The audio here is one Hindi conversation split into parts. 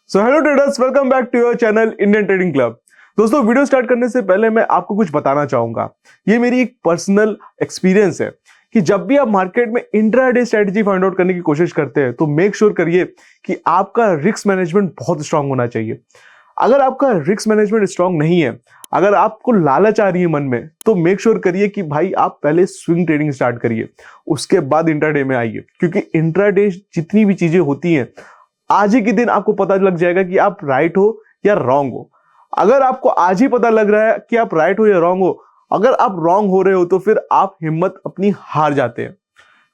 So hello traders, welcome back to your channel Indian trading club. दोस्तों, वीडियो स्टार्ट करने से पहले मैं आपको कुछ बताना चाहूंगा। ये मेरी एक पर्सनल एक्सपीरियंस है कि जब भी आप मार्केट में इंट्राडे स्ट्रेटजी फाइंड आउट करने की कोशिश करते हैं तो मेक श्योर करिए कि आपका रिस्क मैनेजमेंट बहुत स्ट्रांग होना चाहिए। अगर आपका रिस्क मैनेजमेंट स्ट्रांग नहीं है, अगर आपको लालच आ रही है मन में, तो मेक श्योर करिए कि भाई आप पहले स्विंग ट्रेडिंग स्टार्ट करिए, उसके बाद इंट्राडे में आइए। क्योंकि इंट्राडे जितनी भी चीजें होती हैं, आज ही के दिन आपको पता लग जाएगा कि आप राइट हो या रॉन्ग हो। अगर आपको आज ही पता लग रहा है कि आप राइट हो या रॉन्ग हो, अगर आप रॉन्ग हो रहे हो तो फिर आप हिम्मत अपनी हार जाते हैं।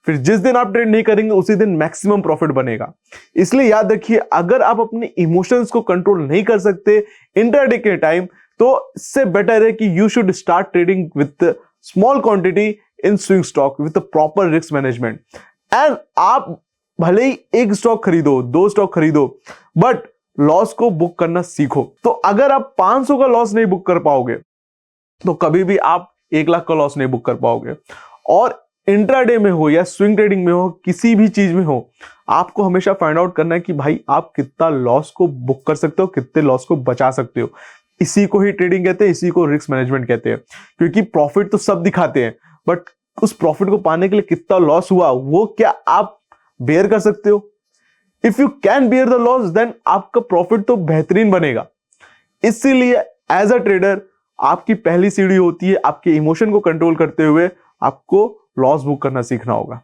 फिर जिस दिन आप ट्रेड नहीं करेंगे उसी दिन मैक्सिमम प्रॉफिट बनेगा। इसलिए याद रखिए, अगर आप अपने इमोशंस को कंट्रोल नहीं कर सकते इंट्राडे के टाइम, तो इससे बेटर है कि you should start trading with small quantity in swing stock with proper risk management. And आप भले ही एक स्टॉक खरीदो, दो स्टॉक खरीदो, बट लॉस को बुक करना सीखो। तो अगर आप 500 का लॉस नहीं बुक कर पाओगे तो कभी भी आप 1 लाख का लॉस नहीं बुक कर पाओगे। और इंट्राडे में हो या स्विंग ट्रेडिंग में हो, किसी भी चीज में हो, आपको हमेशा फाइंड आउट करना है कि भाई आप कितना लॉस को बुक कर सकते हो, कितने लॉस को बचा सकते हो। इसी को ही ट्रेडिंग कहते हैं, इसी को रिस्क मैनेजमेंट कहते हैं। क्योंकि प्रॉफिट तो सब दिखाते हैं, बट उस प्रॉफिट को पाने के लिए कितना लॉस हुआ वो क्या आप बेयर कर सकते हो। If you can bear the loss, then आपका प्रॉफिट तो बेहतरीन बनेगा। इसीलिए एज अ ट्रेडर आपकी पहली सीढ़ी होती है आपके इमोशन को कंट्रोल करते हुए आपको लॉस बुक करना सीखना होगा।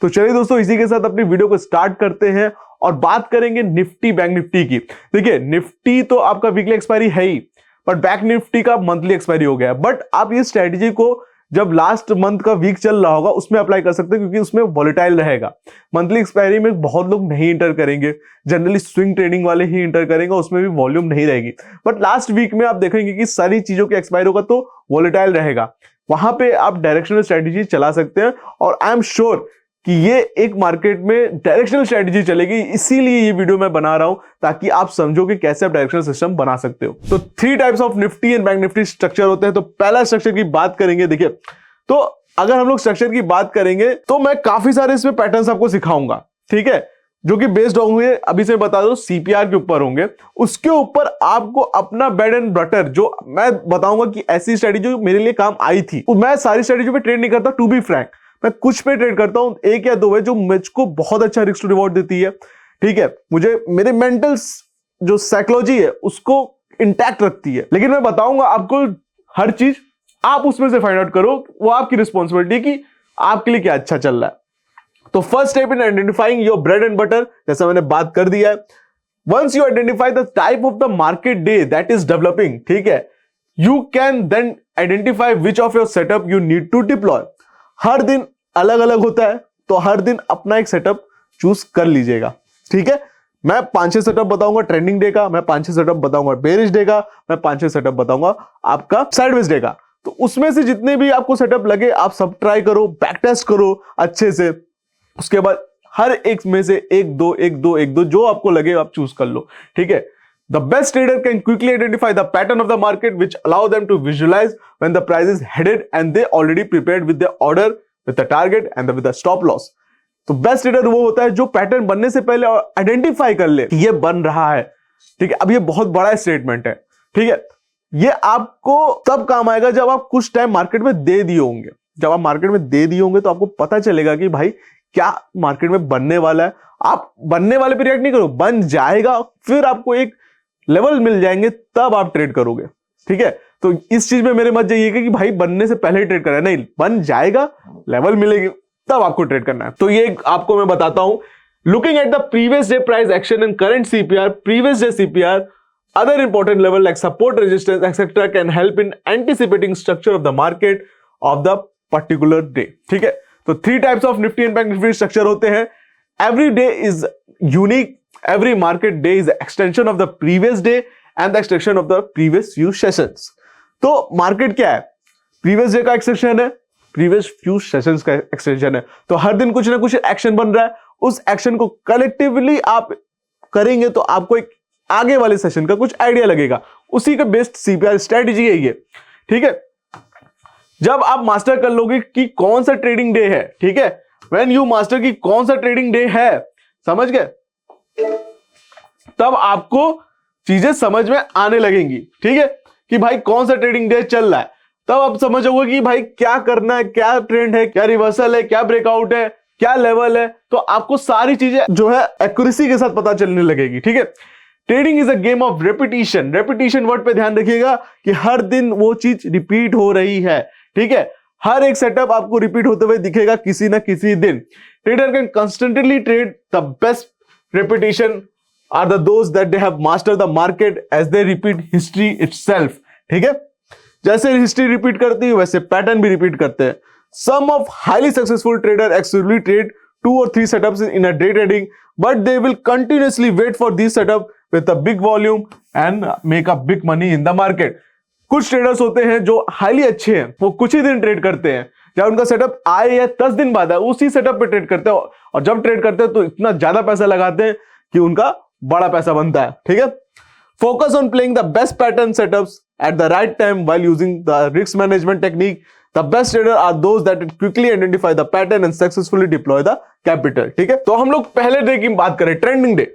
तो चलिए दोस्तों, इसी के साथ अपनी वीडियो को स्टार्ट करते हैं और बात करेंगे निफ्टी बैंक निफ्टी की। देखिए, निफ्टी तो आपका वीकली एक्सपायरी है ही, बट बैंक निफ्टी का मंथली एक्सपायरी हो गया है। बट आप ये स्ट्रेटेजी को जब लास्ट मंथ का वीक चल रहा होगा उसमें अप्लाई कर सकते हैं, क्योंकि उसमें वॉलेटाइल रहेगा। मंथली एक्सपायरी में बहुत लोग नहीं इंटर करेंगे, जनरली स्विंग ट्रेडिंग वाले ही इंटर करेंगे, उसमें भी वॉल्यूम नहीं रहेगी। बट लास्ट वीक में आप देखेंगे कि सारी चीजों के एक्सपायर होगा तो वॉलेटाइल रहेगा, वहां पे आप डायरेक्शनल स्ट्रेटेजी चला सकते हैं। और आई एम श्योर कि ये एक मार्केट में डायरेक्शनल स्ट्रेटेजी चलेगी। इसीलिए ये वीडियो मैं बना रहा हूं ताकि आप समझो कि कैसे आप डायरेक्शनल सिस्टम बना सकते हो। तो 3 types of Nifty and bank Nifty structure होते हैं। तो पहला स्ट्रक्चर की बात करेंगे। देखिए, तो अगर हम लोग स्ट्रक्चर की बात करेंगे तो मैं काफी सारे इसमें पैटर्न्स आपको सिखाऊंगा, ठीक है, जो कि बेस्ड होंगे, अभी से बता दो, सीपीआर के ऊपर होंगे। उसके ऊपर आपको अपना ब्रेड एंड बटर जो मैं बताऊंगा कि ऐसी स्ट्रेटेजी जो मेरे लिए काम आई थी। मैं सारी स्ट्रेटेजी पे ट्रेड नहीं करता, टू बी फ्रैंक, मैं कुछ पे ट्रेड करता हूं, 1 या 2 है जो मुझको बहुत अच्छा रिस्क टू रिवॉर्ड देती है। ठीक है, मुझे मेरे मेंटल जो साइकोलॉजी है उसको इंटैक्ट रखती है। लेकिन मैं बताऊंगा आपको हर चीज, आप उसमें से फाइंड आउट करो, वो आपकी रिस्पॉन्सिबिलिटी कि आपके लिए क्या अच्छा चल रहा है। तो first step in identifying your bread and butter, जैसा मैंने बात कर दिया है। Once you identify the type of the market day that is developing, ठीक है, you can then identify which of your setup you need to deploy. हर दिन अलग अलग होता है, तो हर दिन अपना एक सेटअप चूज कर लीजिएगा। ठीक है, मैं 5-6 सेटअप बताऊंगा ट्रेंडिंग डे का, मैं 5-6 सेटअप बताऊंगा बेरिश डे का, मैं 5-6 सेटअप बताऊंगा आपका साइडवेज डे का। तो उसमें से जितने भी आपको सेटअप लगे आप सब ट्राई करो, बैक टेस्ट करो अच्छे से। उसके बाद हर एक में से 1-2 जो आपको लगे आप चूज कर लो। ठीक है, The best trader can quickly identify the pattern of the market, which allow them to visualize when the price is headed, and they already prepared with their order, with the target and with the stop loss. तो बेस्ट ट्रेडर वो होता है जो पैटर्न बनने से पहले आइडेंटिफाई कर ले कि ये बन रहा है। ठीक है, अब ये बहुत बड़ा स्टेटमेंट है। ठीक है, ये आपको तब काम आएगा जब आप कुछ टाइम मार्केट में दे दिए होंगे। जब आप मार्केट में दे दिए होंगे तो आपको पता चलेगा कि भाई क्या मार्केट में बनने वाला है। आप बनने वाले पे रिएक्ट नहीं करो, बन जाएगा, फिर आपको एक लेवल मिल जाएंगे, तब आप ट्रेड करोगे। ठीक है, तो इस चीज में मेरे मत जाइए कि भाई बनने से पहले ट्रेड करना है, नहीं, बन जाएगा, लेवल मिलेगी, तब आपको ट्रेड करना है। तो ये आपको मैं बताता हूं, looking at the previous day price action and current CPR, previous day CPR, other important level like support, resistance etcetera can help in anticipating structure of the market of the particular day. ठीक है, तो 3 types of Nifty and bank Nifty structure होते हैं। Every day is unique, every market day is the extension of the previous day and the extension of the previous few sessions. तो मार्केट क्या है? प्रीवियस डे का एक्सटेंशन है, प्रीवियस फ्यू सेशंस का एक्सटेंशन है। तो हर दिन कुछ ना कुछ एक्शन बन रहा है, उस एक्शन को कलेक्टिवली आप करेंगे तो आपको एक आगे वाले सेशन का कुछ आइडिया लगेगा। उसी का बेस्ट सीपीआर स्ट्रेटेजी है ये। ठीक है, जब आप मास्टर कर लोगे कि कौन सा ट्रेडिंग डे है, ठीक है, व्हेन यू मास्टर की कौन सा ट्रेडिंग डे है, समझ गए, तब आपको चीजें समझ में आने लगेंगी, ठीक है, कि भाई कौन सा ट्रेडिंग डे चल रहा है। तब आप समझोगे कि भाई क्या करना है, क्या ट्रेंड है, क्या रिवर्सल है, क्या ब्रेकआउट है, क्या लेवल है। तो आपको सारी चीजें जो है एक्यूरेसी के साथ पता चलने लगेगी, ठीक है। Trading is a game of repetition. Repetition word पे ध्यान रखिएगा कि हर दिन वो चीज रिपीट हो रही है, ठीक है। हर एक सेटअप आपको रिपीट होते हुए दिखेगा किसी ना किसी दिन। Trader can constantly trade the best repetition are the those that they have mastered the market as they repeat history itself, ठीक है। जैसे हिस्ट्री रिपीट करती है वैसे पैटर्न भी रिपीट करते हैं। Some of highly successful trader actually trade 2 or 3 setups in a day trading, but they will continuously wait for these setup with a big volume and make a big money in the market. कुछ ट्रेडर्स होते हैं जो हाईली अच्छे हैं, वो कुछ ही दिन ट्रेड करते हैं, जब उनका सेटअप आए या 10 दिन बाद आए उसी सेटअप पे ट्रेड करते हैं, और जब ट्रेड करते हैं तो इतना ज्यादा पैसा लगाते हैं कि उनका बड़ा पैसा बनता है, ठीक है। Focus on playing the best pattern setups at the right time while using the risk management technique. The best trader are those that quickly identify the pattern and successfully deploy the capital, ठीक है। तो हम लोग पहले डे की बात करें, ट्रेंडिंग डे।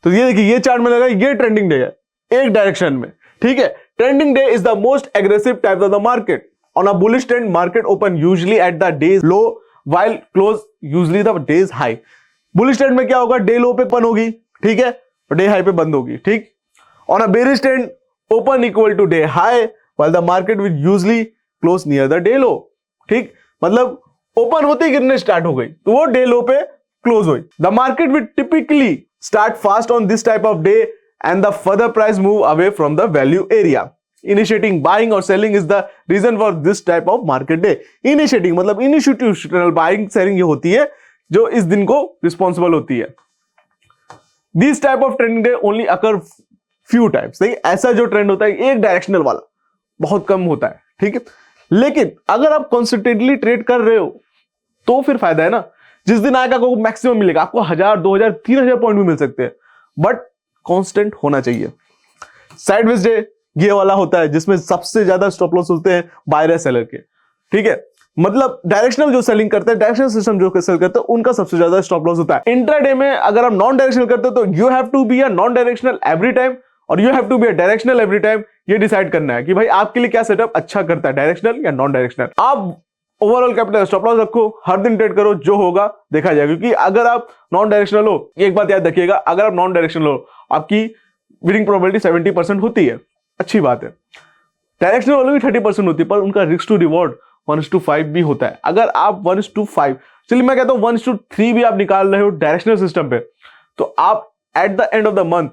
तो ये देखिए, ये चार्ट में लगा, ये ट्रेंडिंग डे है एक डायरेक्शन में, ठीक है। Trending day is the most aggressive type of the market. On a bullish trend market open usually at the days low while close usually the days high. Bullish trend में क्या होगा, डे लो पे ओपन होगी, ठीक है, डे हाई पे बंद होगी, ठीक। On a bearish trend open equal to day high while the market will usually close near the day low, ठीक। मतलब ओपन होते ही गिरने स्टार्ट हो गई तो वो डे लो पे क्लोज हुई। The market will typically start fast on this type of day and the further price move away from the value area. Initiating buying or selling is the reason for this type of market day. Initiating मतलब इनिशिएटिव बाइंग सेलिंग ये होती है जो इस दिन को रिस्पॉन्सिबल होती है। These type of trending day only occur few times। देखिए, ऐसा जो ट्रेंड होता है एक डायरेक्शनल वाला बहुत कम होता है, ठीक है। लेकिन अगर आप कॉन्स्टेंटली ट्रेड कर रहे हो तो फिर फायदा है ना। जिस दिन आएगा आपको मैक्सिमम मिलेगा, आपको 1000, 2000, 3000 पॉइंट भी मिल सकते हैं, बट कांस्टेंट होना चाहिए। साइडवेज डे ये वाला होता है जिसमें सबसे ज्यादा स्टॉप लॉस होते हैं बायर सेलर के, ठीक है। मतलब डायरेक्शनल जो सेलिंग करते हैं, डायरेक्शनल सिस्टम जो सेल करते हैं, उनका सबसे ज्यादा स्टॉप लॉस होता है। इंट्राडे में अगर आप नॉन डायरेक्शनल करते हो तो you have to be a non directional every time or you have to be a directional every time. ये डिसाइड करना है कि भाई आपके लिए क्या सेटअप अच्छा करता है, डायरेक्शनल या नॉन डायरेक्शनल। आप ओवरऑल कैपिटल स्टॉप लॉस रखो, हर दिन ट्रेड करो, जो होगा देखा जाएगा। क्योंकि अगर आप नॉन डायरेक्शनल हो, एक बात याद रखिएगा, अगर आप नॉन डायरेक्शनल हो आपकी विनिंग प्रोबेबिलिटी 70% होती है, अच्छी बात है। डायरेक्शनल वालों की 30% होती है, पर उनका रिस्क टू रिवॉर्ड 1:5 भी होता है। अगर आप 1:5, चलिए मैं कहता हूं 1:3 भी आप निकाल रहे हो डायरेक्शनल सिस्टम पे, तो आप at the end of the month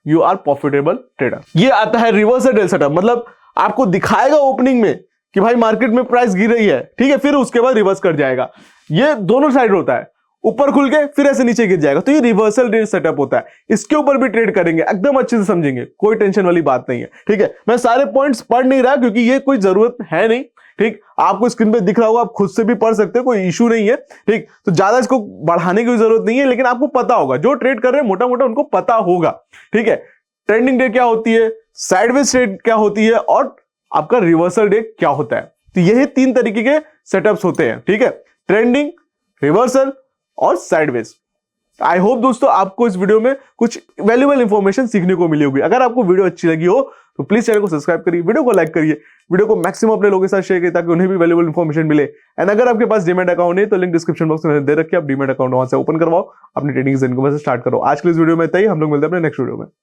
you are profitable trader. ये आता है रिवर्सल डे सेटअप, मतलब आपको दिखाएगा ओपनिंग में कि भाई मार्केट में प्राइस गिर रही है, ठीक है, फिर उसके बाद रिवर्स कर जाएगा। ये दोनों साइड होता है, ऊपर खुल के फिर ऐसे नीचे गिर जाएगा। तो ये रिवर्सल डे सेटअप होता है, इसके ऊपर भी ट्रेड करेंगे, एकदम अच्छे से समझेंगे, कोई टेंशन वाली बात नहीं है, ठीक है। मैं सारे पॉइंट्स पढ़ नहीं रहा क्योंकि ये कोई जरूरत है नहीं, ठीक। आपको स्क्रीन पे दिख रहा होगा, आप खुद से भी पढ़ सकते हो, कोई इशू नहीं है, ठीक। तो ज्यादा इसको बढ़ाने की जरूरत नहीं है, लेकिन आपको पता होगा, जो ट्रेड कर रहे हैं मोटा मोटा उनको पता होगा, ठीक है। ट्रेंडिंग डे क्या होती है, साइडवेज ट्रेड क्या होती है, और आपका रिवर्सल डे क्या होता है। तो यही 3 तरीके के सेटअप्स होते हैं, ठीक है, ट्रेंडिंग, रिवर्सल और साइडवेज। आई होप दोस्तों आपको इस वीडियो में कुछ वैल्यूएबल इंफॉर्मेशन सीखने को मिली होगी। अगर आपको वीडियो अच्छी लगी हो तो प्लीज चैनल को सब्सक्राइब करिए, वीडियो को लाइक करिए, वीडियो को मैक्सिमम अपने लोगों के साथ शेयर करिए ताकि उन्हें भी वैल्यूएबल इंफॉर्मेशन मिले। एंड अगर आपके पास डीमैट अकाउंट है तो लिंक डिस्क्रिप्शन बॉक्स में दे रखिए, आप डीमैट अकाउंट वहां से ओपन करवाओ, अपनी ट्रेडिंग से इनको स्टार्ट करो। आज के इस वीडियो में इतना ही, हम लोग मिलते हैं अपने नेक्स्ट वीडियो में।